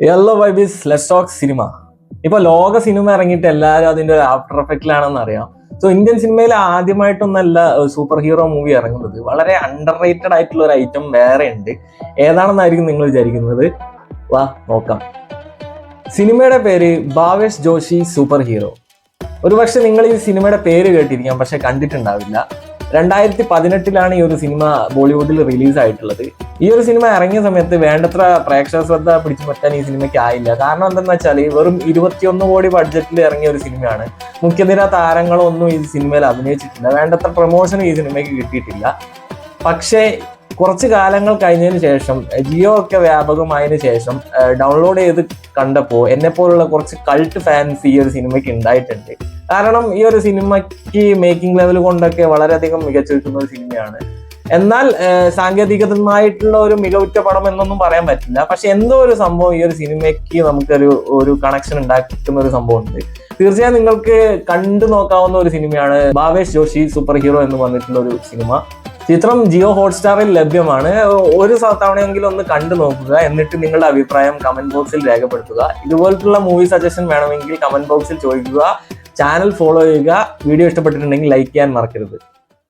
Yellow vibes let's talk cinema. ഇപ്പൊ ലോക cinema ഇറങ്ങിയിട്ട് എല്ലാവരും അതിന്റെ ഒരു ആഫ്റ്റർ എഫക്റ്റിലാണെന്ന് അറിയാം. സോ ഇന്ത്യൻ സിനിമയിൽ ആദ്യമായിട്ടൊന്നല്ല സൂപ്പർ ഹീറോ മൂവി ഇറങ്ങുന്നത്. വളരെ അണ്ടർ റേറ്റഡ് ആയിട്ടുള്ള ഒരു ഐറ്റം വേറെ ഉണ്ട്. ഏതാണെന്നായിരിക്കും നിങ്ങൾ വിചാരിക്കുന്നത്? വാ നോക്കാം. സിനിമയുടെ പേര് ഭാവേഷ് ജോഷി സൂപ്പർ ഹീറോ. ഒരുപക്ഷെ നിങ്ങൾ ഈ സിനിമയുടെ പേര് കേട്ടിരിക്കാം, പക്ഷെ കണ്ടിട്ടുണ്ടാവില്ല. 2018 ഈ ഒരു സിനിമ ബോളിവുഡിൽ റിലീസ് ആയിട്ടുള്ളത്. ഈ ഒരു സിനിമ ഇറങ്ങിയ സമയത്ത് വേണ്ടത്ര പ്രേക്ഷക ശ്രദ്ധ പിടിച്ചു പറ്റാൻ ഈ സിനിമയ്ക്ക് ആയില്ല. കാരണം എന്താണെന്ന് വെച്ചാൽ വെറും 21 കോടി ബഡ്ജറ്റിൽ ഇറങ്ങിയ ഒരു സിനിമയാണ്. മുഖ്യനിര താരങ്ങളൊന്നും ഈ സിനിമയിൽ അഭിനയിച്ചിട്ടില്ല. വേണ്ടത്ര പ്രൊമോഷൻ ഈ സിനിമയ്ക്ക് കിട്ടിയിട്ടില്ല. പക്ഷേ കുറച്ച് കാലങ്ങൾ കഴിഞ്ഞതിന് ശേഷം, ജിയോ ഒക്കെ വ്യാപകമായതിനു ശേഷം ഡൗൺലോഡ് ചെയ്ത് കണ്ടപ്പോൾ എന്നെപ്പോലുള്ള കുറച്ച് കൾട്ട് ഫാൻസ് ഈ ഒരു സിനിമയ്ക്ക് ഉണ്ടായിട്ടുണ്ട്. കാരണം ഈ ഒരു സിനിമയ്ക്ക് മേക്കിംഗ് ലെവൽ കൊണ്ടൊക്കെ വളരെയധികം മികച്ചു നിൽക്കുന്ന ഒരു സിനിമയാണ്. എന്നാൽ സാങ്കേതികമായിട്ടുള്ള ഒരു മികവുറ്റ പടം എന്നൊന്നും പറയാൻ പറ്റില്ല. പക്ഷെ എന്തോ ഒരു സംഭവം ഈ ഒരു സിനിമയ്ക്ക് നമുക്കൊരു കണക്ഷൻ ഉണ്ടാക്കുന്ന ഒരു സംഭവം ഉണ്ട്. തീർച്ചയായും നിങ്ങൾക്ക് കണ്ടു നോക്കാവുന്ന ഒരു സിനിമയാണ് ഭാവേഷ് ജോഷി സൂപ്പർ ഹീറോ എന്ന് പറഞ്ഞിട്ടുള്ള ഒരു സിനിമ. ചിത്രം ജിയോ ഹോട്ട്സ്റ്റാറിൽ ലഭ്യമാണ്. ഒരു തവണയെങ്കിലും ഒന്ന് കണ്ടു നോക്കുക. എന്നിട്ട് നിങ്ങളുടെ അഭിപ്രായം കമന്റ് ബോക്സിൽ രേഖപ്പെടുത്തുക. ഇതുപോലുള്ള മൂവി സജഷൻ വേണമെങ്കിൽ കമന്റ് ബോക്സിൽ ചോദിക്കുക. ചാനൽ ഫോളോ ചെയ്യുക. വീഡിയോ ഇഷ്ടപ്പെട്ടിട്ടുണ്ടെങ്കിൽ ലൈക്ക് ചെയ്യാൻ മറക്കരുത്.